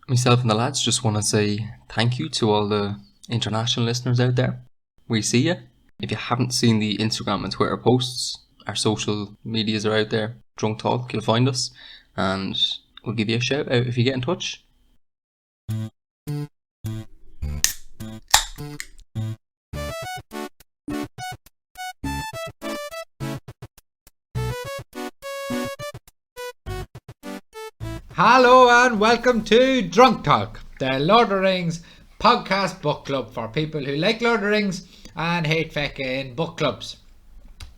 Myself and the lads just want to say thank you to all the international listeners out there. We see you. If you haven't seen the Instagram and Twitter posts, our social medias are out there. Drunk Talk, you'll find us, and we'll give you a shout out if you get in touch. Hello and welcome to Drunk Talk, the Lord of the Rings podcast book club for people who like Lord of the Rings and hate fucking book clubs.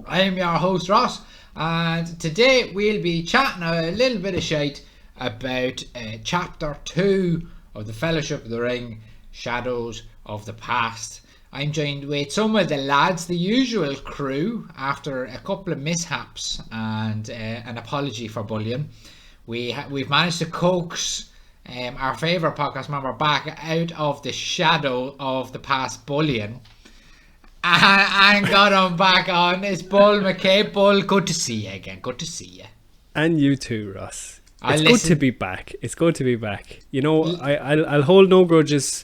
I am your host Ross, and today we'll be chatting a little bit of shite about chapter 2 of the Fellowship of the Ring, Shadows of the Past. I'm joined with some of the lads, the usual crew, after a couple of mishaps and an apology for bullying. We've managed to coax our favourite podcast member back out of the shadow of the past bullying and got him back on. It's Bull McKay. Bull, good to see you again. Good to see you. And you too, Ross. It's good to be back. It's good to be back. You know, I'll hold no grudges.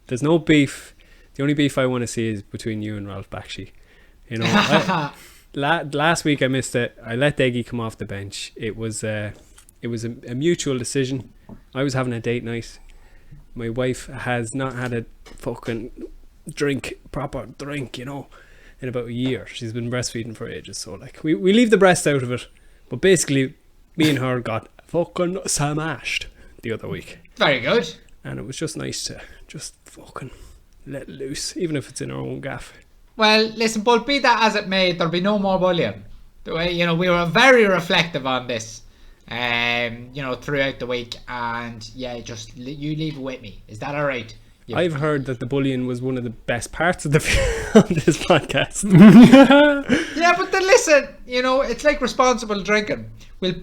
There's no beef. The only beef I want to see is between you and Ralph Bakshi. You know, last week I missed it. I let Deggy come off the bench. It was a mutual decision. I was having a date night. My wife has not had a fucking proper drink, you know, in about a year. She's been breastfeeding for ages, so like we leave the breast out of it. But basically, me and her got fucking smashed the other week. Very good. And it was just nice to just fucking let loose, even if it's in our own gaff. Well, listen, Bull, be that as it may, there'll be no more bullying. You know, we were very reflective on this. You know, throughout the week, and yeah, just you leave it with me. Is that all right? I've heard that the bullying was one of the best parts of this podcast. Yeah, but then listen, you know, it's like responsible drinking. We'll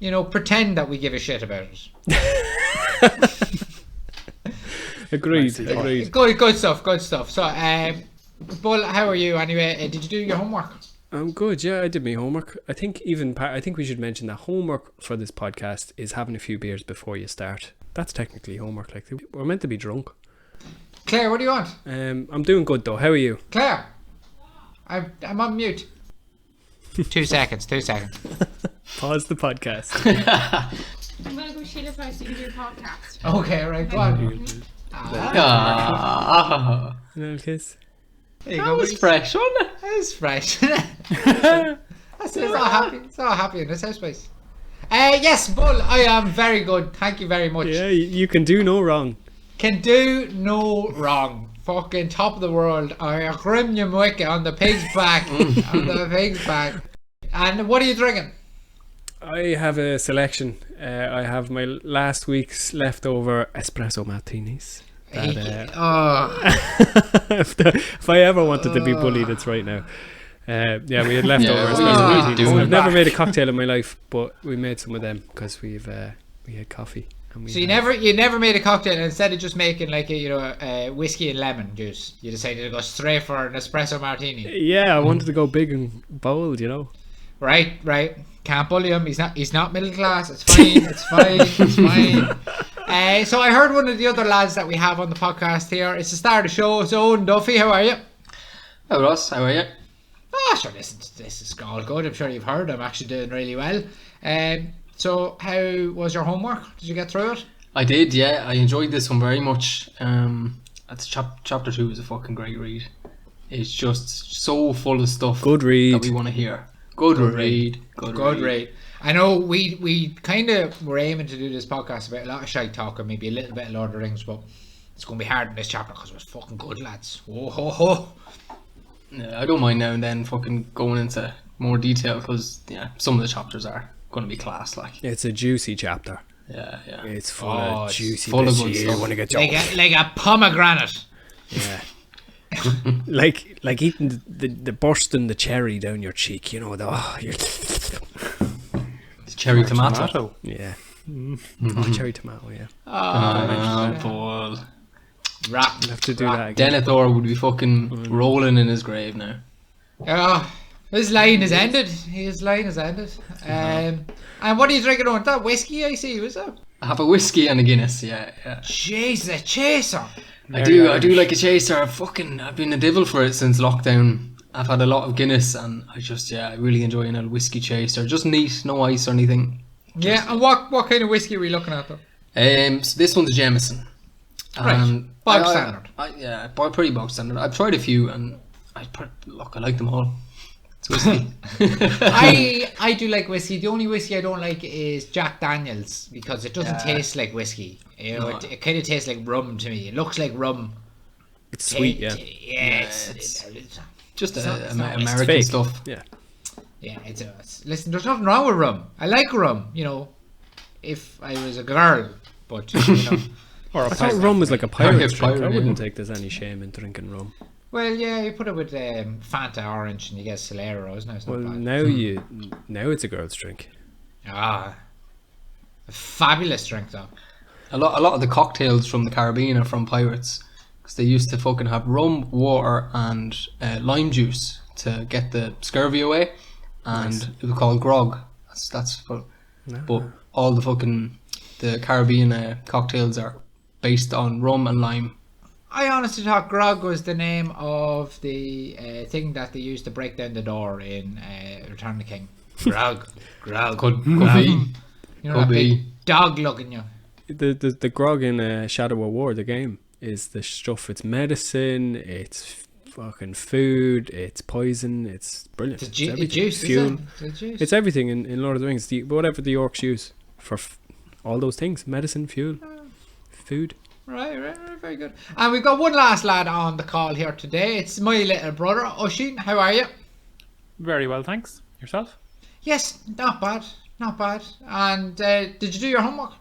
you know, pretend that we give a shit about it. Agreed. Good stuff. So, Bull, how are you anyway? Did you do your homework? I'm good, yeah, I did my homework. I think we should mention that homework for this podcast is having a few beers before you start. That's technically homework, like we're meant to be drunk. Claire, what do you want? I'm doing good though, how are you? Claire, I'm on mute. 2 seconds. Pause the podcast. I'm going to go Sheila's house to do your podcast. Okay, right, go on. A little kiss. That was fresh, wasn't it? That was fresh. It's all happy in this house place. Yes, Bull, I am very good. Thank you very much. Yeah, you can do no wrong. Can do no wrong. Fucking top of the world. I grim you wicket on the pig's back. On the pig's back. And what are you drinking? I have a selection. I have my last week's leftover espresso martinis. If I ever wanted to be bullied, it's right now. Yeah, we had leftovers. I've never made a cocktail in my life, but we made some of them because we had coffee. And so you never made a cocktail, and instead of just making like a whiskey and lemon juice, you decided to go straight for an espresso martini. Yeah, I wanted to go big and bold, you know. Right. Can't bully him. He's not middle class. It's fine. So I heard one of the other lads that we have on the podcast here. It's the start of the show. So Duffy, how are you? Hello Ross, how are you? Sure, this is all good. I'm sure you've heard I'm actually doing really well. So how was your homework? Did you get through it? I did, yeah. I enjoyed this one very much. That's chapter 2 is a fucking great read. It's just so full of stuff. Good read that we want to hear. Good read. I know we kind of were aiming to do this podcast about a lot of shite talk and maybe a little bit of Lord of the Rings, but it's going to be hard in this chapter because it was fucking good, lads. Oh ho ho. Yeah, I don't mind now and then fucking going into more detail because some of the chapters are going to be class. Like it's a juicy chapter. Yeah. It's full of juicy. Full of good stuff. You want to get like a pomegranate. Yeah. like eating the bursting the cherry down your cheek, you know. The cherry tomato. Yeah. Cherry tomato. Yeah. Paul. Rap. Have to do that again. Denethor would be fucking rolling in his grave now. His line is ended. And what are you drinking on? That whiskey I see, was that? I have a whiskey and a Guinness. Yeah. Jeez, a chaser. I do like a chaser. I've been a devil for it since lockdown. I've had a lot of Guinness, and I really enjoy a whiskey chaser. Just neat, no ice or anything. Yeah, and what kind of whiskey are we looking at though? So this one's a Jameson. Right, bog standard. Pretty bog standard. I've tried a few, and I like them all. It's whiskey. I do like whiskey. The only whiskey I don't like is Jack Daniels because it doesn't taste like whiskey. You know, it kind of tastes like rum to me. It looks like rum. It's sweet, yeah. It's just American fake stuff. Yeah. Yeah, listen, there's nothing wrong with rum. I like rum, you know, if I was a girl, but, you know. I thought rum was like a pirate's drink. pirate, I wouldn't think there's any shame in drinking rum. Well, yeah, you put it with Fanta Orange and you get Solero, isn't it? It's not bad. Now it's a girl's drink. A fabulous drink, though. A lot of the cocktails from the Caribbean are from pirates. Because they used to fucking have rum, water, and lime juice to get the scurvy away. And it was called grog. But all the Caribbean cocktails are based on rum and lime. I honestly thought grog was the name of the thing that they used to break down the door in Return of the King. Grog. Could be. You know, that big dog looking you. The grog in Shadow of War, the game, is the stuff. It's medicine, it's fucking food, it's poison, it's brilliant. It's juice, fuel. Juice. It's everything in Lord of the Rings. Whatever the orcs use for all those things: medicine, fuel, food. Right, very good. And we've got one last lad on the call here today. It's my little brother, Oisin. How are you? Very well, thanks. Yourself? Yes, not bad. And did you do your homework?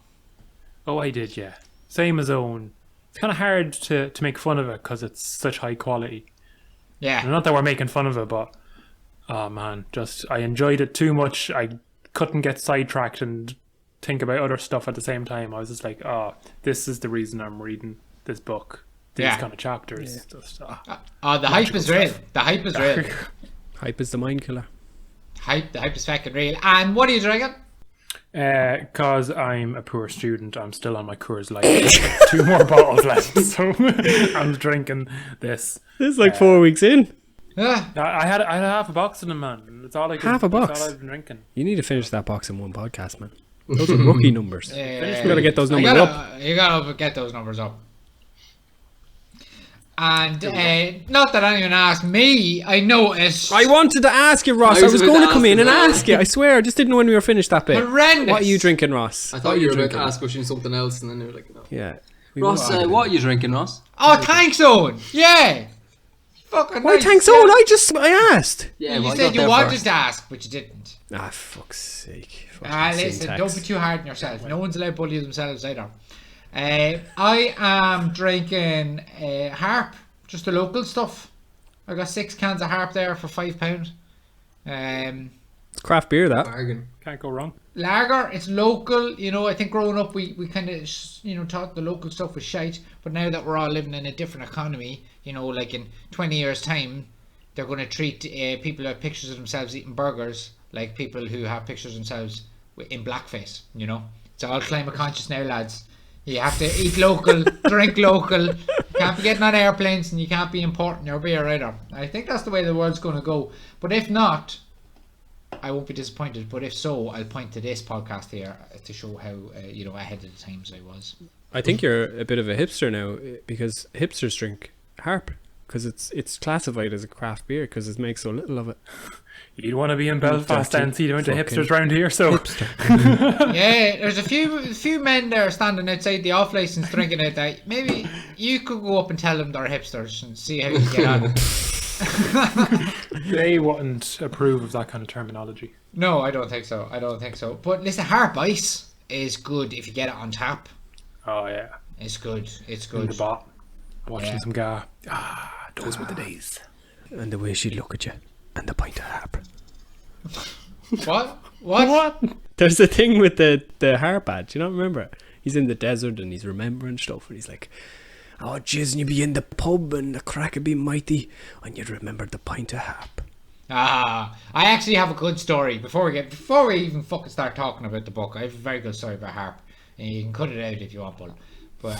Oh, I did, yeah. Same as Owen. It's kind of hard to make fun of it because it's such high quality. Yeah. And not that we're making fun of it, but oh man, I enjoyed it too much. I couldn't get sidetracked and think about other stuff at the same time. I was just like, this is the reason I'm reading this book. These kind of chapters. Yeah. Just, the hype is real. The hype is real. Hype is the mind killer. The hype is fucking real. And what are you drinking? Because I'm a poor student, I'm still on my Coors Light. 2 more bottles left, so I'm drinking this. This is like 4 weeks in. Yeah. I had half a box of them, man. That's all I could. Half a box? That's all I've been drinking. You need to finish that box in one podcast, man. Those are rookie numbers. You gotta get those numbers up. You gotta get those numbers up. And not that anyone asked me, I noticed. I wanted to ask you, Ross. I was going to come in and ask you. I swear, I just didn't know when we were finished that bit. Horrendous. What are you drinking, Ross? I thought you were about to ask Oisin something else, and then you were like, no. Yeah. Ross, what are you drinking, Ross? Oh, thanks, Owen. Yeah. Fucking Why nice. thanks, Owen? I asked. Yeah, you said you wanted to ask, but you didn't. Ah, fuck's sake. Listen, don't be too hard on yourself. No one's allowed to bully themselves either. I am drinking Harp, just the local stuff. I got 6 cans of Harp there for £5. It's craft beer, that. Bargain. Can't go wrong. Lager, it's local. You know, I think growing up we kind of thought the local stuff was shite, but now that we're all living in a different economy, you know, like in 20 years time they're going to treat people who have pictures of themselves eating burgers like people who have pictures of themselves in blackface. You know, it's all climate conscious now, lads. You have to eat local, drink local. Can't be getting on airplanes, and you can't be importing your beer either. I think that's the way the world's going to go. But if not, I won't be disappointed. But if so, I'll point to this podcast here to show how ahead of the times I was. I think you're a bit of a hipster now, because hipsters drink Harp because it's classified as a craft beer because it makes so little of it. You'd want to be in Belfast and see a bunch of hipsters around here, so yeah, there's a few men there standing outside the off license drinking it. That maybe you could go up and tell them they're hipsters and see how you get on. They wouldn't approve of that kind of terminology. No, I don't think so. But listen, Harp Ice is good if you get it on tap. Oh yeah, it's good. In the bot, watching some guy. Those were the days. And the way she'd look at you. And the pint of Harp. What? There's a thing with the Harp ad. Do you not remember it? He's in the desert and he's remembering stuff. And he's like, oh, jeez, and you'd be in the pub and the crack would be mighty. And you'd remember the pint of Harp. I actually have a good story. Before we even fucking start talking about the book, I have a very good story about Harp. You can cut it out if you want, but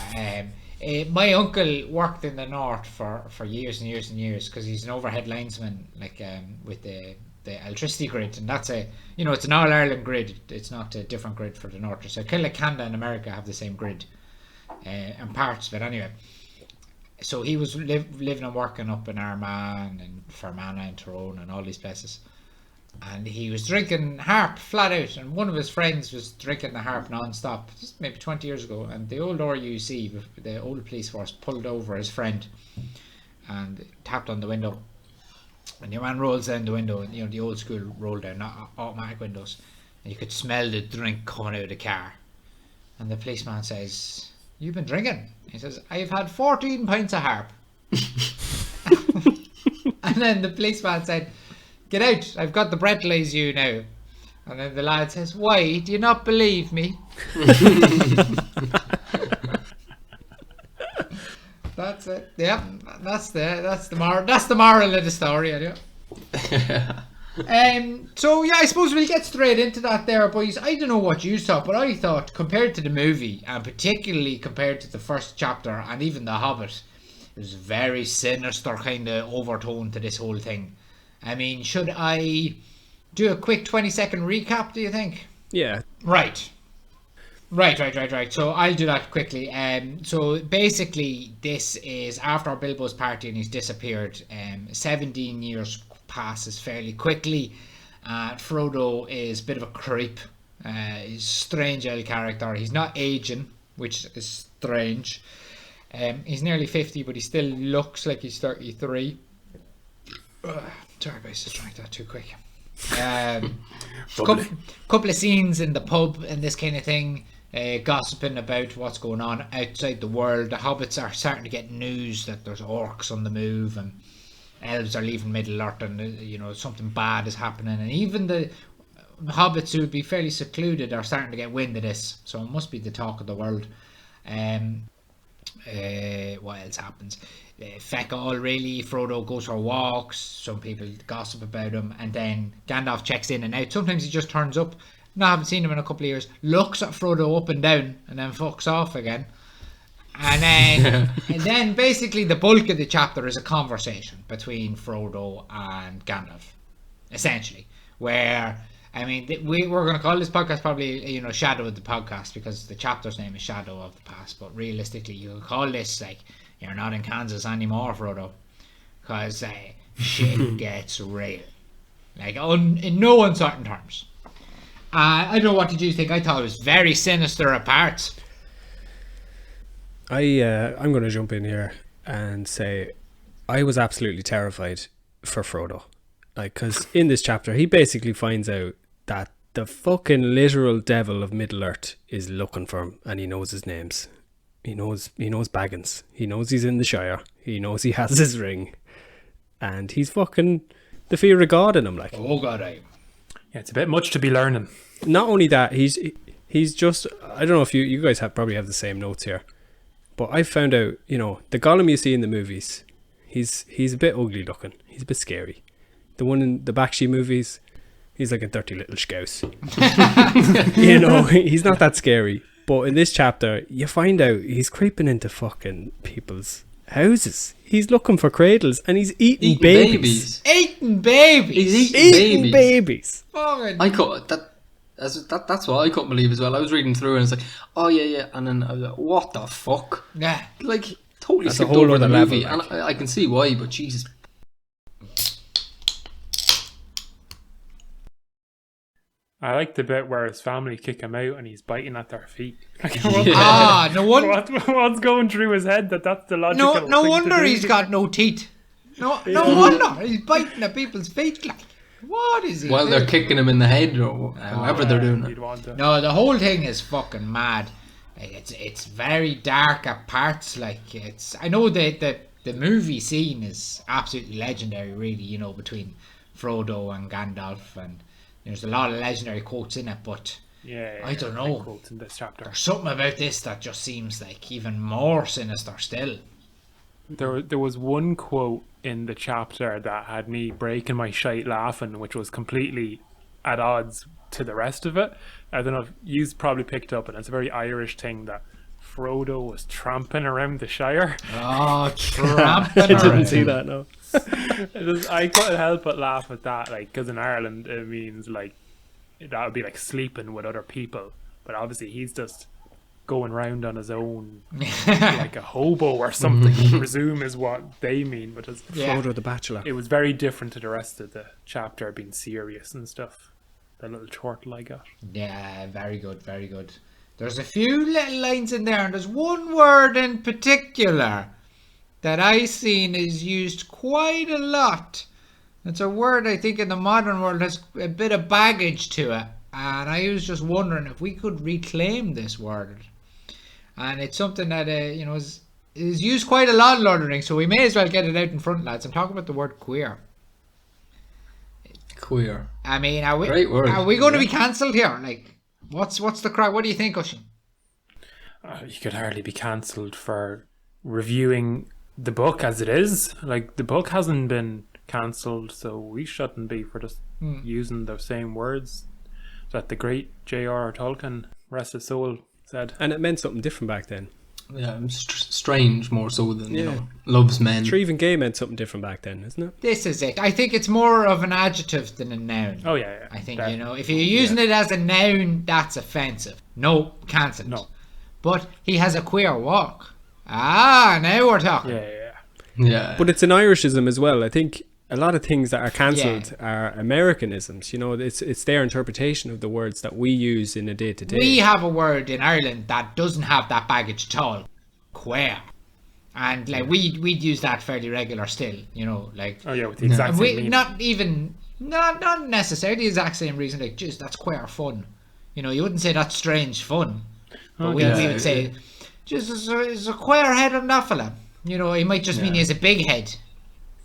my uncle worked in the north for years and years and years because he's an overhead linesman, like with the electricity grid, and that's it's an all Ireland grid. It's not a different grid for the north. So kind of like Canada and America have the same grid, and parts of it anyway. So he was living and working up in Armagh and Fermanagh and Tyrone and all these places. And he was drinking harp flat out, and one of his friends was drinking the harp non-stop, just maybe 20 years ago, and the old RUC, the old police force, pulled over his friend and tapped on the window. And your man rolls down the window, and the old school roll down, not automatic windows, and you could smell the drink coming out of the car. And the policeman says, "You've been drinking?" He says, "I've had 14 pints of harp." And then the policeman said, "Get out, I've got to breathalyze you now." And then the lad says, "Why, do you not believe me?" That's it. Yeah, that's the moral of the story, anyway. So yeah, I suppose we'll get straight into that there, boys. I don't know what you thought, but I thought compared to the movie, and particularly compared to the first chapter and even The Hobbit, it was a very sinister kind of overtone to this whole thing. I mean, should I do a quick 20-second recap, do you think? Yeah. Right. So I'll do that quickly. So basically, this is after Bilbo's party and he's disappeared. 17 years passes fairly quickly. Frodo is a bit of a creep. He's a strange old character. He's not aging, which is strange. He's nearly 50, but he still looks like he's 33. Sorry, guys, just drank that too quick. Couple of scenes in the pub and this kind of thing, gossiping about what's going on outside the world. The hobbits are starting to get news that there's orcs on the move and elves are leaving Middle-earth, and something bad is happening. And even the hobbits who would be fairly secluded are starting to get wind of this, so it must be the talk of the world. What else happens? Feck all really. Frodo goes for walks. Some people gossip about him, and then Gandalf checks in and out. Sometimes he just turns up. No, I haven't seen him in a couple of years. Looks at Frodo up and down, and then fucks off again. And then basically the bulk of the chapter is a conversation between Frodo and Gandalf, essentially. Where we're going to call this podcast probably Shadow of the Podcast, because the chapter's name is Shadow of the Past. But realistically, you could call this like, "You're not in Kansas anymore, Frodo," because shit gets real, like in no uncertain terms. I don't know, what did you think? I thought it was very sinister at parts. I'm going to jump in here and say I was absolutely terrified for Frodo, like, because in this chapter he basically finds out that the fucking literal devil of Middle-earth is looking for him, and he knows his names. He knows Baggins. He knows he's in the Shire. He knows he has his ring, and he's fucking the fear of God in him, like. Oh God, yeah, it's a bit much to be learning. Not only that, he's just, I don't know if you guys probably have the same notes here, but I found out, the Gollum you see in the movies, he's a bit ugly looking. He's a bit scary. The one in the Bakshi movies, he's like a dirty little scouse. He's not that scary. But in this chapter, you find out he's creeping into fucking people's houses. He's looking for cradles, and he's eating babies. Eating babies. He's eating babies. I caught that. That's what I couldn't believe as well. I was reading through and it's like, oh yeah, and then I was like, what the fuck? Yeah, like totally that's skipped a whole over the other movie, level, like. and I can see why, but Jesus. I like the bit where his family kick him out and he's biting at their feet. No wonder. What's going through his head that's the logical. No thing wonder to do. he's got no teeth. No wonder he's biting at people's feet. Like, what is he? While doing? they're kicking him in the head or however they're doing it. No, the whole thing is fucking mad. It's very dark at parts. Like, I know that the movie scene is absolutely legendary, really. Between Frodo and Gandalf, and there's a lot of legendary quotes in it. But I don't know. Quotes in this chapter. There's something about this that just seems like even more sinister still. There was one quote in the chapter that had me breaking my shite laughing, which was completely at odds to the rest of it. I don't know if you've probably picked up, and it's a very Irish thing that Frodo was tramping around the Shire. Oh, tramping I didn't around. see that, no. I couldn't help but laugh at that, like, because in Ireland it means like that would be like sleeping with other people, but obviously he's just going round on his own like a hobo or something. I presume is what they mean, but Frodo the Bachelor. it was very different to the rest of the chapter being serious and stuff. That little chortle I got. Yeah, very good, very good. There's a few little lines in there, and there's one word in particular that I seen is used quite a lot. It's a word I think in the modern world has a bit of baggage to it, and I was just wondering if we could reclaim this word. And it's something that is used quite a lot in Lord of the Rings, so we may as well get it out in front, lads. I'm talking about the word queer. Queer. I mean, Great word. are we going to be cancelled here? Like, what's the crack? What do you think, Ocean? You could hardly be cancelled for reviewing the book as it is. Like, the book hasn't been cancelled, so we shouldn't be for just using those same words that the great J.R.R. Tolkien, rest his soul, said. And it meant something different back then. Yeah, strange more so than, loves men. Sure, even gay meant something different back then, isn't it? This is it. I think it's more of an adjective than a noun. Oh, yeah. I think, definitely. if you're using it as a noun, that's offensive. No, cancelled. No. But he has a queer walk. Ah, now we're talking. Yeah. But it's an Irishism as well. I think a lot of things that are cancelled are Americanisms. It's their interpretation of the words that we use in a day-to-day. We have a word in Ireland that doesn't have that baggage at all. Queer. And like we'd use that fairly regular still, like. Oh, yeah, with the exact And same meaning. not necessarily the exact same reason, like, just that's queer fun. You wouldn't say that's strange fun. But we would say, just it's a queer head on that fella. He might just mean he has a big head.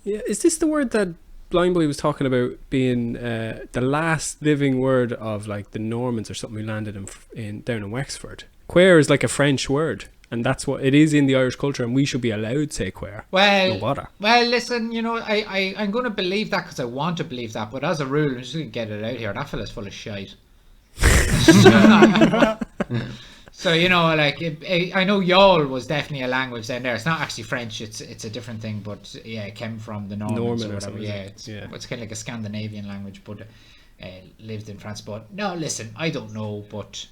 Yeah, is this the word that Blind Boy was talking about being the last living word of like the Normans or something who landed down in Wexford? Queer is like a French word, and that's what it is in the Irish culture, and we should be allowed to say queer. Well, No bother. well, listen, I'm going to believe that because I want to believe that, but as a rule, I'm just going to get it out here. That fella's full of shite. So, like, I know y'all was definitely a language down there. It's not actually French, it's a different thing, but yeah, it came from the Normans Norman or or whatever. something, Yeah, is it? it's kind of like a Scandinavian language, but lived in France. But no, listen, I don't know, but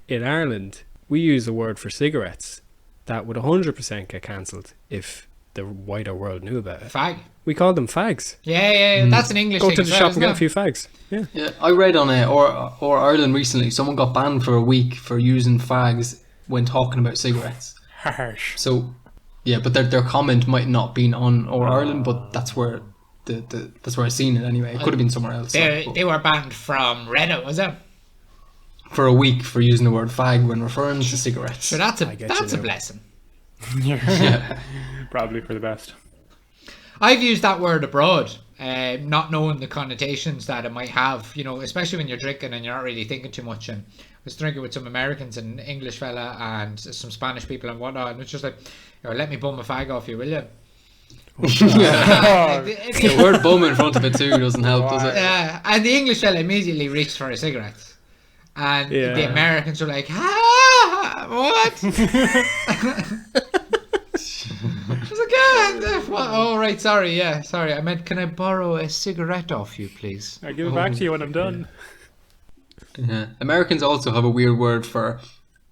In Ireland, we use a word for cigarettes that would 100% get cancelled if the wider world knew about it. fag. We call them fags. Yeah, that's an English Go thing to as the well, shop isn't and get a it? few fags. Yeah. Yeah, I read on or Ireland recently, someone got banned for a week for using fags when talking about cigarettes. Harsh. So, yeah, but their comment might not been on or Ireland, but that's where that's where I seen it anyway. It could have been somewhere else. They were banned from Reddit, was it? For a week for using the word fag when referring to cigarettes. So that's I get you a now. blessing. Yeah. Probably for the best. I've used that word abroad, not knowing the connotations that it might have, especially when you're drinking and you're not really thinking too much. And I was drinking with some Americans and English fella and some Spanish people and whatnot, and it's just like, let me bum a fag off you, will you? The word bum in front of it too doesn't help, does it? And the English fella immediately reached for a cigarette. And Yeah. the Americans were like, what? I was like, what? Oh, right, sorry, I meant, can I borrow a cigarette off you, please? I'll give it back to you when I'm done. Yeah. Americans also have a weird word for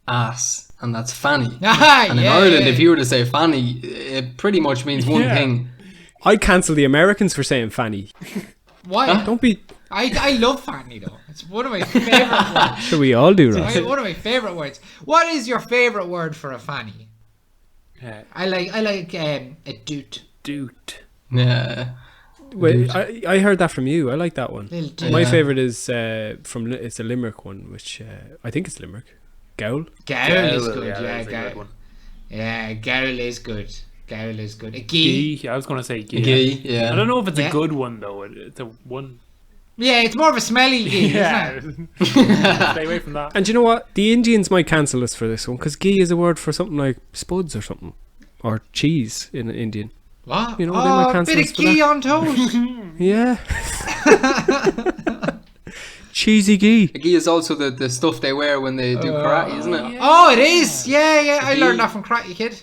ass, and that's fanny. Ah, And in yeah, Ireland, yeah. if you were to say fanny, it pretty much means one Yeah. thing. I cancel the Americans for saying fanny. Why? Don't be... I love fanny though. It's one of my favourite words. Sure, we all do, Ross. One of my favourite words. What is your favourite word for a fanny? I like a doot. Doot. Yeah. Wait, I heard that from you. I like that one. Little doot. My Yeah. favourite is it's a Limerick one, which I think it's Limerick. Gowl. Gowl is good. Yeah, Yeah, that's a good gowl. one. Yeah, gowl is good. Gowl is good. A gee. Gee. I was going to say gee. Gay, yeah. I don't know if it's Yeah. a good one, though. It's a one. Yeah, it's more of a smelly gee, Yeah. isn't it? Stay away from that. And you know what? The Indians might cancel us for this one because ghee is a word for something like spuds or something, or cheese in Indian. What? You know, they might cancel bit us of for gee that. on toast. Yeah. cheesy gi. A gi is also the stuff they wear when they do karate, isn't it? Oh, it is. Yeah. I learned that from Karate Kid.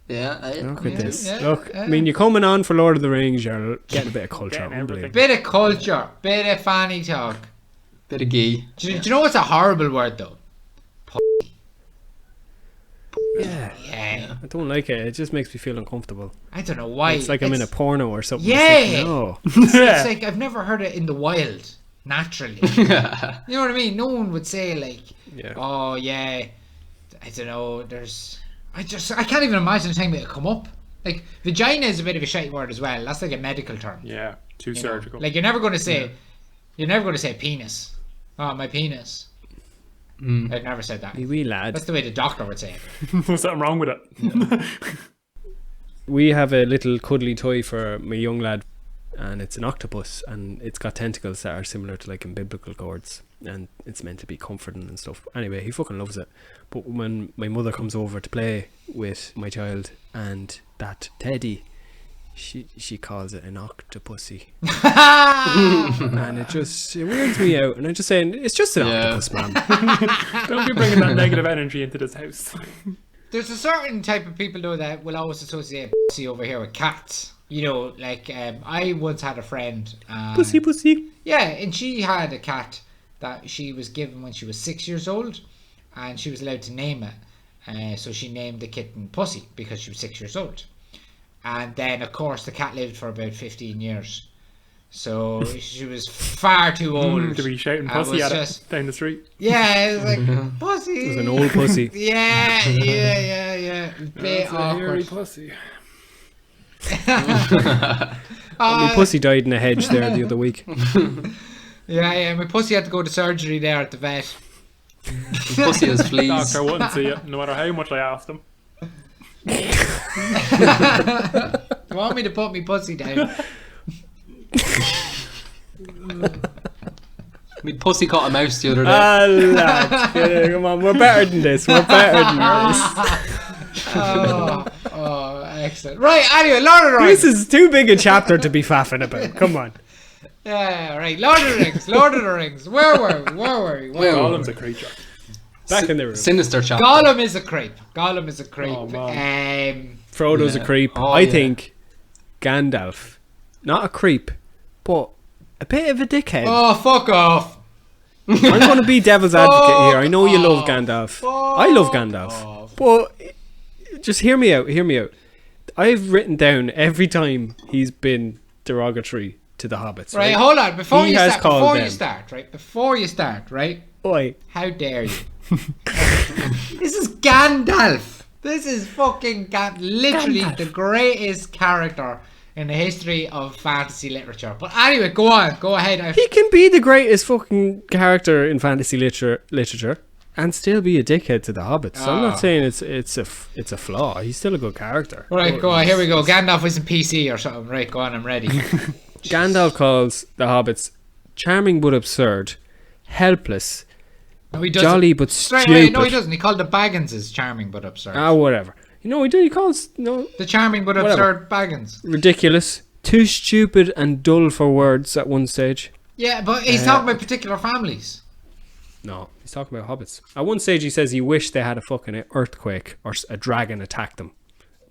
Yeah. Look at this. yeah, Look, yeah. I mean, you're coming on for Lord of the Rings, you're getting a bit of culture. Getting everything. Unbelievable. Bit of culture, bit of fanny talk. Bit of gi. Do you know what's a horrible word though? Yeah. Yeah. I don't like it. It just makes me feel uncomfortable. I don't know why. It's like I'm in a porno or something. Yeah. It's like, no. It's like I've never heard it in the wild, naturally. You know what I mean? No one would say like, Yeah. oh yeah, I don't know, I can't even imagine a time it would come up. Like, vagina is a bit of a shite word as well. That's like a medical term. Yeah, too you know? surgical. Like, you're never going to say penis. Oh, my penis. I've never said that. Wee lad. That's the way the doctor would say it. There's something wrong with it. We have a little cuddly toy for my young lad, and it's an octopus, and it's got tentacles that are similar to like umbilical cords, and it's meant to be comforting and stuff. Anyway, he fucking loves it. But when my mother comes over to play with my child and that teddy, she calls it an octopusy. And it weirds me out, and I'm just saying, it's just an octopus, man. Don't be bringing that negative energy into this house. There's a certain type of people though that will always associate pussy over here with cats. You know, like I once had a friend. Pussy. Yeah, and she had a cat that she was given when she was 6 years old, and she was allowed to name it. So she named the kitten Pussy because she was 6 years old. And then, of course, the cat lived for about 15 years. So she was far too old To be shouting pussy at it down the street. Yeah, it was like, pussy. It was an old pussy. Yeah. Bit That's a hairy awkward. pussy. My pussy died in a hedge there the other week. Yeah, my pussy had to go to surgery there at the vet. Pussy has fleas. Doctor wouldn't see it, no matter how much I asked him. You want me to put me pussy down? My pussy caught a mouse the other day. Lads, yeah, come on, we're better than this. Oh, excellent. Right, anyway, Lord of the Rings. This is too big a chapter to be faffing about. Come on. Yeah, right, Lord of the Rings. Where were we? Gollum's a creature. Back in the room. Sinister chapter. Gollum is a creep. Oh, man. Frodo's a creep. Oh, I yeah. think Gandalf, not a creep, but a bit of a dickhead. Oh, fuck off. I'm going to be devil's advocate here. I know you love Gandalf. I love Gandalf. But just hear me out. I've written down every time he's been derogatory to the hobbits. Right, hold on. Before He you has start, called right? Oi. How dare you? This is Gandalf. This is fucking literally the greatest character in the history of fantasy literature. But anyway, go on. Go ahead. He can be the greatest fucking character in fantasy literature and still be a dickhead to the hobbits. So I'm not saying it's a flaw. He's still a good character. Right, go on. Here we go. Gandalf isn't PC or something. Right, go on. I'm ready. Gandalf calls the hobbits charming but absurd, helpless, No, he doesn't. jolly but stupid. Right, no, he doesn't. He called the Bagginses charming but absurd. Whatever. You know, he calls The charming but Whatever. absurd Baggins. ridiculous, too stupid and dull for words at one stage. Yeah, but he's talking about particular families. No, he's talking about hobbits. At one stage, he says he wished they had a fucking earthquake or a dragon attack them.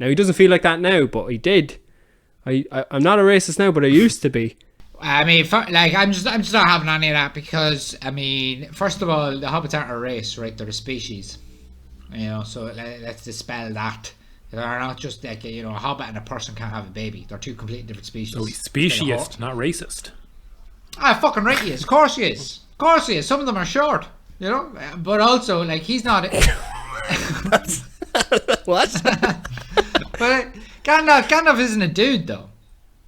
Now, he doesn't feel like that now, but he did. I'm not a racist now, but I used to be. I mean, I'm just not having any of that because, I mean, first of all, the hobbits aren't a race, right? They're a species. You know, so let's dispel that. They're not just like, a hobbit and a person can't have a baby. They're two completely different species. So he's speciesist, not racist. Fucking right he is. Of course he is. Some of them are short, but also, like, he's not... What? But Gandalf isn't a dude, though.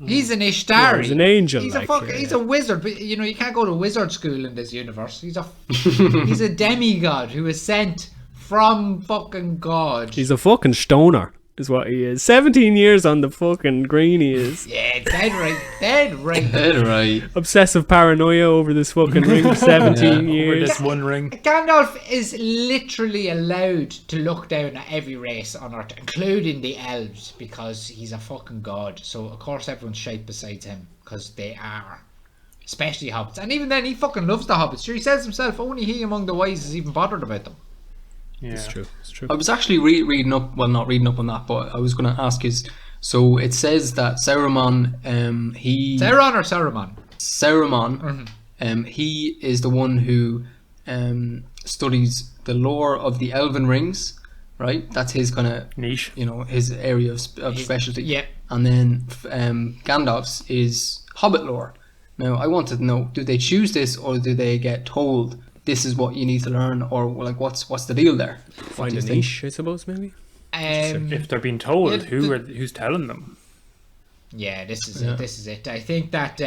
He's an Ishtari. Yeah, he's an angel. He's a wizard. But, you can't go to wizard school in this universe. He's a demigod who is sent from fucking God. He's a fucking stoner, is what he is. 17 years on the fucking green he is. Yeah, dead right. Obsessive paranoia over this fucking ring for 17 Over years. this one ring. Gandalf is literally allowed to look down at every race on Earth, including the elves, because he's a fucking god. So, of course, everyone's shite besides him, because they are. especially hobbits. And even then, he fucking loves the hobbits. Sure, he says himself, only he among the wise is even bothered about them. Yeah. It's true. I was actually reading up, well, not reading up on that, but I was going to ask is, so it says that Saruman, Sauron or Saruman? Saruman, he is the one who studies the lore of the Elven Rings, right? That's his kind of Niche. his area of specialty. Yeah. And then Gandalf's is Hobbit lore. Now, I wanted to know, do they choose this, or do they get told this is what you need to learn, or like what's the deal there? Find a niche, I suppose, maybe. If they're being told, who's telling them? Yeah, this is it. This is it. I think that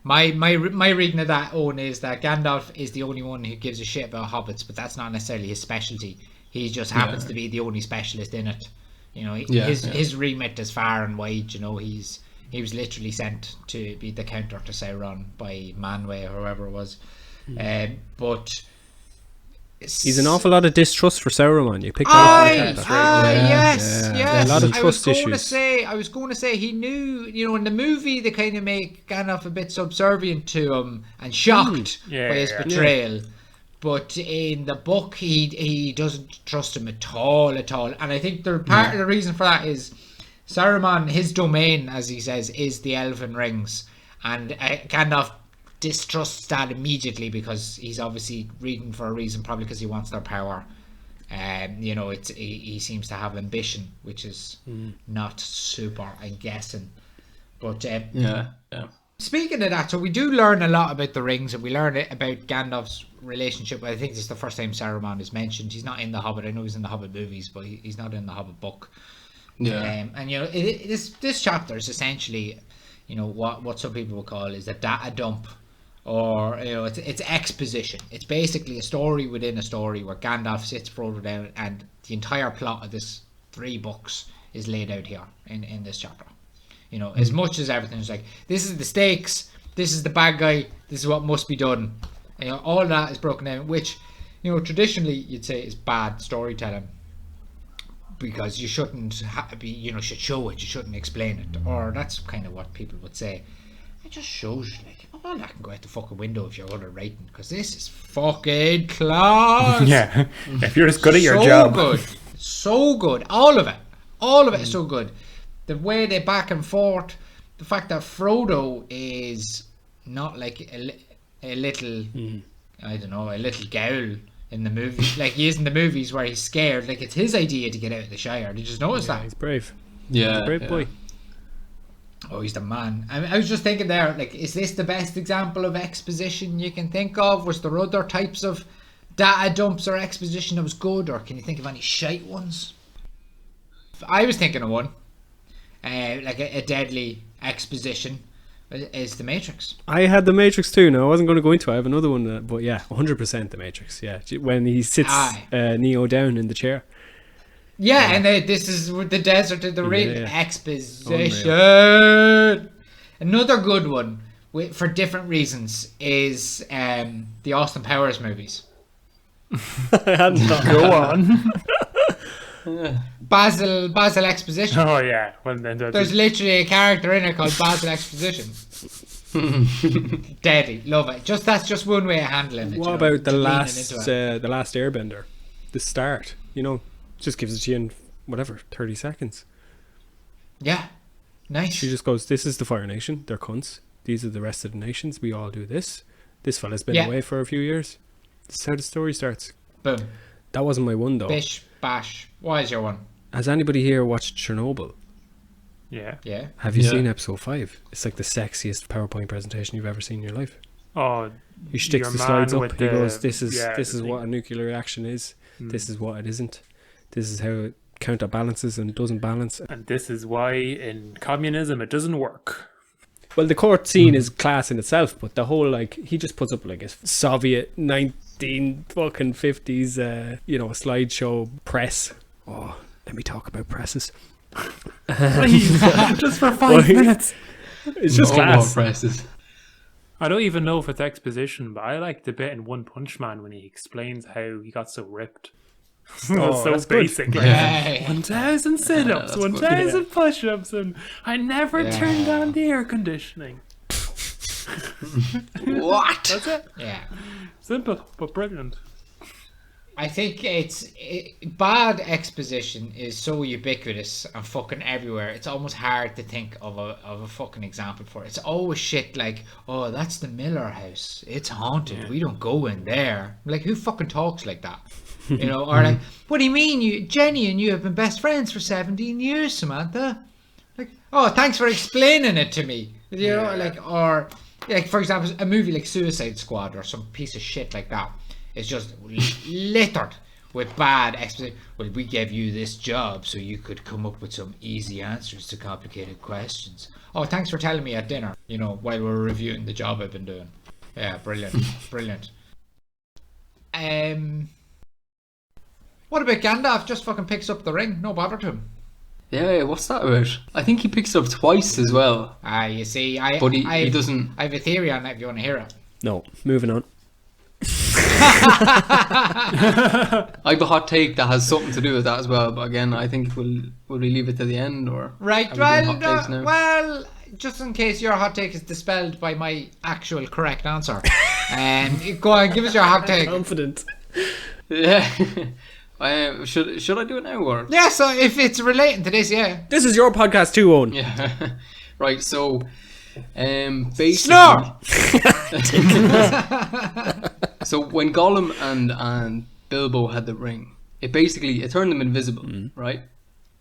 my reading of that, Owen, is that Gandalf is the only one who gives a shit about hobbits, but that's not necessarily his specialty. He just happens to be the only specialist in it. His remit is far and wide. He was literally sent to be the counter to Sauron by Manwë or whoever it was. But he's an awful lot of distrust for Saruman. You picked that up. Yes. A lot of trust issues. I was going to say he knew. In the movie they kind of make Gandalf a bit subservient to him and shocked by his betrayal. Yeah. But in the book, he doesn't trust him at all. And I think part of the reason for that is Saruman, his domain, as he says, is the Elven Rings, and Gandalf distrusts that immediately because he's obviously reading for a reason, probably because he wants their power. He seems to have ambition, which is not super, I'm guessing. But speaking of that, so we do learn a lot about the rings, and we learn about Gandalf's relationship. I think this is the first time Saruman is mentioned. He's not in the Hobbit. I know he's in the Hobbit movies, but he's not in the Hobbit book. Yeah. This chapter is essentially, what some people will call is a data dump, or it's exposition. It's basically a story within a story where Gandalf sits Frodo down, and the entire plot of this 3 books is laid out here in this chapter. As much as everything's like, this is the stakes, this is the bad guy, this is what must be done. All that is broken down, which traditionally you'd say is bad storytelling, because you shouldn't should show it, you shouldn't explain it, or that's kind of what people would say. It just shows you, like, I can go out the fucking window if you're good at writing, because this is fucking class. Yeah, if you're as good at your job. So good, all of it is so good. The way they back and forth, the fact that Frodo is not like a little, I don't know, a little gowl in the movie, like he is in the movies where he's scared. Like, it's his idea to get out of the Shire. Did you just notice that? He's brave. Yeah, he's a brave boy. Oh, he's the man. I was just thinking there, like, is this the best example of exposition you can think of? Was there other types of data dumps or exposition that was good, or can you think of any shite ones? I was thinking of one, like a deadly exposition is The Matrix. I had The Matrix too. Now, I wasn't going to go into it. I have another one, but yeah, 100% The Matrix. Yeah, when he sits Neo down in the chair. Yeah, and this is with the desert of the ring. Exposition. Unreal. Another good one for different reasons is the Austin Powers movies. I hadn't thought. Go on. Basil Exposition. Oh yeah, there's literally a character in it called Basil Exposition. Deadly, love it. That's just one way of handling it. What about the last Airbender? The start, just gives it to you in 30 seconds. Yeah, nice. She just goes, "This is the Fire Nation. They're cunts. These are the rest of the nations. We all do this. This fella's been away for a few years. This is how the story starts." Boom. That wasn't my one though. Bish bash. Why is your one? Has anybody here watched Chernobyl? Yeah. Have you seen episode 5? It's like the sexiest PowerPoint presentation you've ever seen in your life. Oh, he sticks the slides up. He goes, "This is what a nuclear reaction is. This is what it isn't. This is how it counterbalances and doesn't balance. And this is why in communism it doesn't work." Well, the court scene is class in itself, but the whole, he just puts up like a Soviet 1950s, slideshow press. Oh, let me talk about presses. Please, just for 5 minutes. It's just class. Presses. I don't even know if it's exposition, but I like the bit in One Punch Man when he explains how he got so ripped. That's basic. Yeah. 1,000 sit-ups, 1,000 push-ups, and I never turned on the air conditioning. What? That's it. Yeah. Simple but brilliant. I think bad exposition is so ubiquitous and fucking everywhere. It's almost hard to think of a fucking example for it. It's always shit like, oh, that's the Miller house. It's haunted. We don't go in there. Like, who fucking talks like that? You know, or like, what do you mean Jenny and you have been best friends for 17 years, Samantha? Like, oh, thanks for explaining it to me. You know, like, or like, for example, a movie like Suicide Squad or some piece of shit like that. It's just littered with bad exposition. Well, we gave you this job so you could come up with some easy answers to complicated questions. Oh, thanks for telling me at dinner, you know, while we're reviewing the job I've been doing. Yeah, brilliant. Brilliant. What about Gandalf? Just fucking picks up the ring. No bother to him. Yeah, what's that about? I think he picks it up twice as well. You see, But he doesn't... I have a theory on that if you want to hear it. No, moving on. I have a hot take that has something to do with that as well, but again, I think will we leave it to the end, or right? are we doing hot takes now? Well, just in case your hot take is dispelled by my actual correct answer, go on, give us your hot take. Confident. Yeah. Should I do it now, or? Yeah, so if it's relating to this, yeah. This is your podcast too, Owen. Yeah. Right. So, basically. Snore. So when Gollum and Bilbo had the ring, it turned them invisible, right?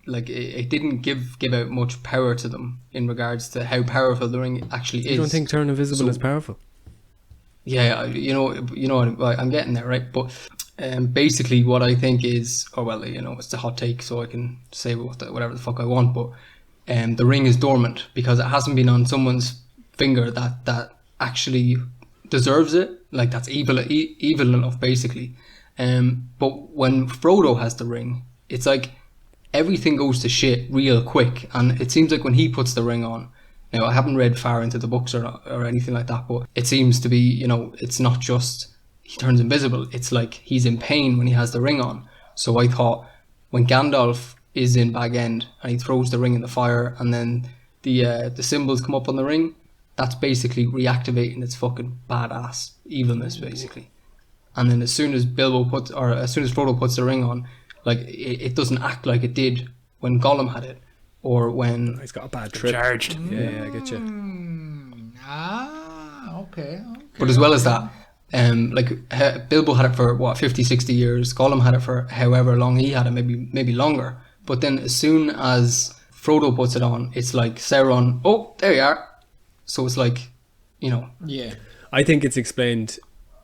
Like it didn't give out much power to them in regards to how powerful the ring actually is. You don't think turn invisible is powerful? Yeah, you know, I'm getting there, right? But basically, what I think is, it's a hot take, so I can say whatever the fuck I want. But the ring is dormant because it hasn't been on someone's finger that actually deserves it. Like, that's evil enough, basically. But when Frodo has the ring, it's like everything goes to shit real quick, and it seems like when he puts the ring on. Now, I haven't read far into the books or anything like that, but it seems to be, you know, it's not just he turns invisible. It's like he's in pain when he has the ring on. So I thought when Gandalf is in Bag End and he throws the ring in the fire, and then the symbols come up on the ring, that's basically reactivating its fucking badass evilness, basically. And then as soon as Frodo puts the ring on, like it doesn't act like it did when Gollum had it, or when he's got a bad trip. Charged. Yeah, I get you. Okay. But as well as that, Bilbo had it for 50, 60 years. Gollum had it for however long he had it, maybe longer. But then as soon as Frodo puts it on, it's like Sauron. Oh, there you are. So it's like, you know. Yeah. I think it's explained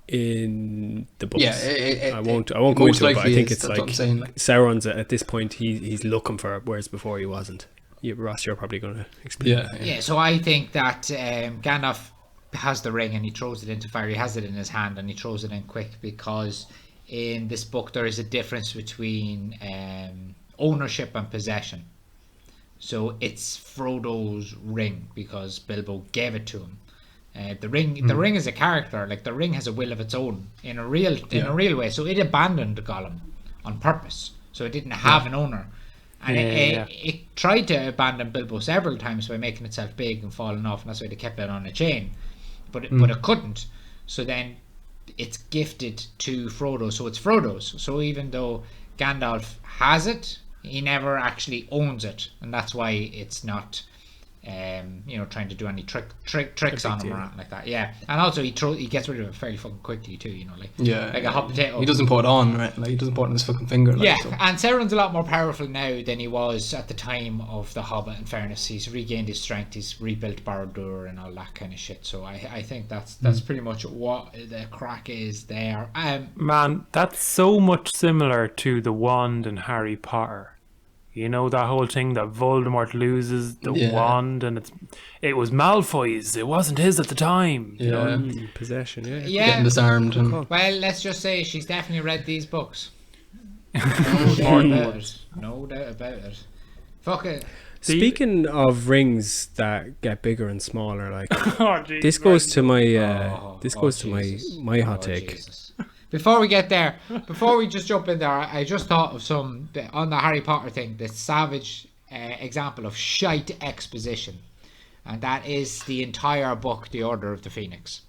in the books. Yeah, I won't go into it, but I think it's like saying, Sauron's at this point he's looking for it, whereas before he wasn't. Ross, you're probably going to explain. Yeah. So I think that Gandalf has the ring and he throws it into fire. He has it in his hand and he throws it in quick, because in this book there is a difference between ownership and possession. So it's Frodo's ring because Bilbo gave it to him. The ring is a character. Like, the ring has a will of its own in a real way. So it abandoned Gollum on purpose. So it didn't have an owner, and it tried to abandon Bilbo several times by making itself big and falling off, and that's why they kept it on a chain. But it couldn't. So then it's gifted to Frodo. So it's Frodo's. So even though Gandalf has it, he never actually owns it, and that's why it's not trying to do any tricks on him or anything like that. Yeah. And also he gets rid of it fairly fucking quickly too, you know, like a hot potato. He doesn't put it on, right? Like, he doesn't put it on his fucking finger. Like, yeah, so. And Sauron's a lot more powerful now than he was at the time of The Hobbit, in fairness. He's regained his strength, he's rebuilt Barad-dûr and all that kind of shit. So I think that's pretty much what the crack is there. Man, that's so much similar to the wand in Harry Potter. You know, that whole thing that Voldemort loses the wand, and it was Malfoy's. It wasn't his at the time. Yeah. You know? Possession, yeah. Getting disarmed. And... Well, let's just say she's definitely read these books. No doubt about it. Fuck it. Speaking of rings that get bigger and smaller, like geez, this goes to my my hot take. Jesus. Before we get there, before we just jump in there, I just thought of some on the Harry Potter thing. The savage example of shite exposition. and that is the entire book, The Order of the Phoenix,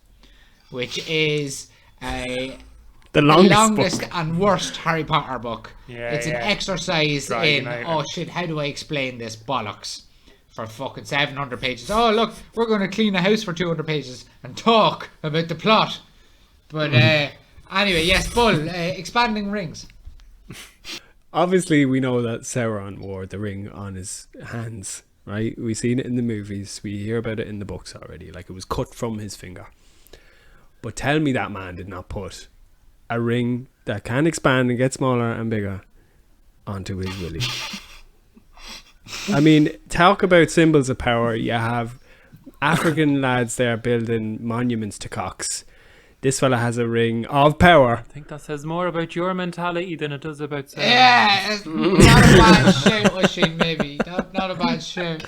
which is The longest book. and worst Harry Potter book. Yeah, It's an yeah. exercise Dragging in, out. oh shit, how do I explain this bollocks for fucking 700 pages? Oh, look, we're going to clean a house for 200 pages and talk about the plot. But anyway, yes, Bull, expanding rings. Obviously, we know that Sauron wore the ring on his hands, right? We've seen it in the movies. We hear about it in the books already. Like, it was cut from his finger. But tell me that man did not put a ring that can expand and get smaller and bigger onto his willy. I mean, talk about symbols of power. You have African lads there building monuments to cocks. This fella has a ring of power. I think that says more about your mentality than it does about Sarah. Yeah, it's not a bad shout, Oisin, maybe. Not a bad shout.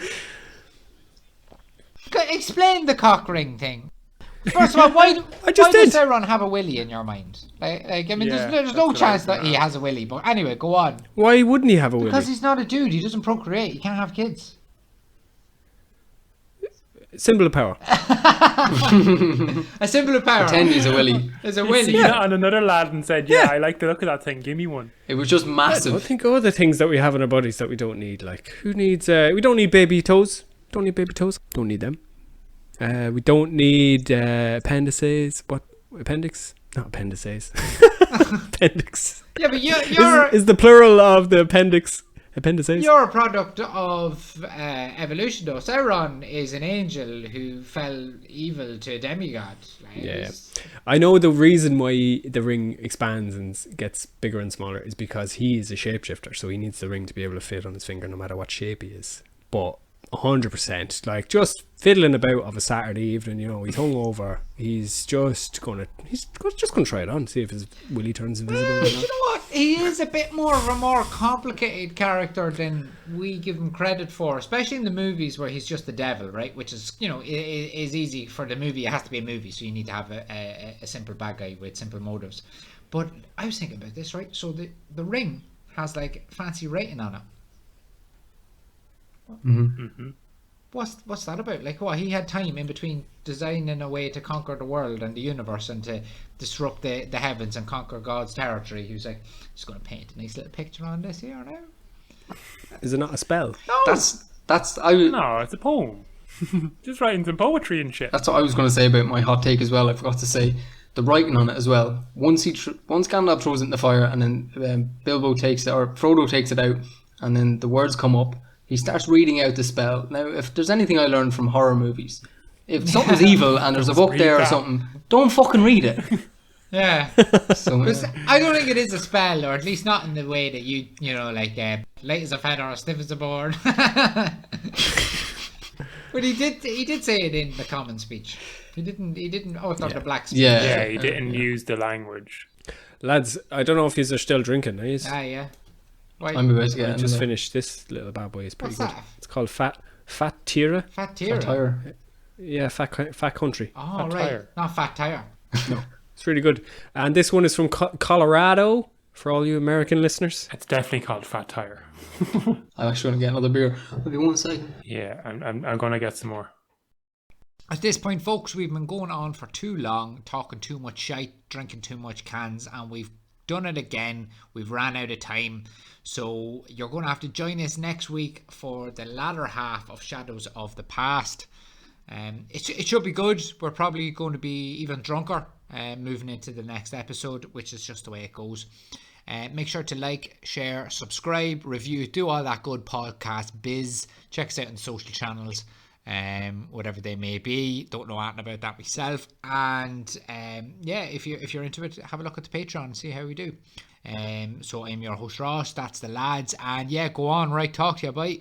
Explain the cock ring thing. First of all, why does Sauron have a willy in your mind? Like I mean, Yeah, there's no chance that he has a willy. But anyway, go on. Why wouldn't he have a willy? Because he's not a dude. He doesn't procreate. He can't have kids. Symbol of power. A symbol of power. Pretend he's a willy. There's a Seen willy. it on another lad and said, yeah, I like the look of that thing. Give me one. It was just I massive. think all the things that we have in our bodies that we don't need. Like, who needs... we don't need baby toes. Don't need baby toes. Don't need them. We don't need appendices. What? Appendix? Not appendices. Appendix. Yeah, but you're Is the plural of the appendix appendices? you're a product of evolution, though. Sauron is an angel who fell evil to a demigod. Like, Yeah. I know the reason why the ring expands and gets bigger and smaller is because he is a shapeshifter, so he needs the ring to be able to fit on his finger no matter what shape he is. But 100%, like, just fiddling about of a Saturday evening, you know, he's hungover, he's just gonna try it on, see if his willy turns invisible or You not. know what? He is a bit more of a more complicated character than we give him credit for, especially in the movies where he's just the devil, right? Which is, you know, is easy for the movie. It has to be a movie, so you need to have a simple bad guy with simple motives. But I was thinking about this, right? So the ring has like fancy writing on it. What's that about? Like, what, he had time in between designing a way to conquer the world and the universe and to disrupt the heavens and conquer God's territory. He was like, just going to paint a nice little picture on this here now. Is it not a spell? No, No, it's a poem. Just writing some poetry and shit. That's what I was going to say about my hot take as well. I forgot to say the writing on it as well. Once Gandalf throws it in the fire, and then Bilbo takes it, or Frodo takes it out, and then the words come up. He starts reading out the spell. Now, if there's anything I learned from horror movies, if something's evil and there's a book there or something, don't fucking read it. yeah. So, I don't think it is a spell, or at least not in the way that you know, like light as a feather or stiff as a board. But he did say it in the common speech. He didn't author the black speech. Yeah, he didn't use the language. Lads, I don't know if yous are still drinking, are yous? Yeah. Why? I'm about to I get just into finished this little bad boy. It's pretty What's good. that? It's called Fat Tira. Fat tire. tire. Yeah, Fat Country. Oh, Fat right. tire. Not fat tire. It's really good. And this one is from Colorado for all you American listeners. It's definitely called Fat Tire. I'm actually going to get another beer. I'll be 1 second. Yeah, I'm going to get some more. At this point, folks, we've been going on for too long, talking too much shite, drinking too much cans, and we've done it again. We've ran out of time. So you're going to have to join us next week for the latter half of Shadows of the Past. It should be good. We're probably going to be even drunker moving into the next episode, which is just the way it goes. Make sure to like, share, subscribe, review, do all that good podcast biz. Check us out on social channels, whatever they may be. Don't know anything about that myself. And yeah, if you're into it, have a look at the Patreon and see how we do. So I'm your host Ross, that's the lads, and yeah, go on, right, talk to you, bye.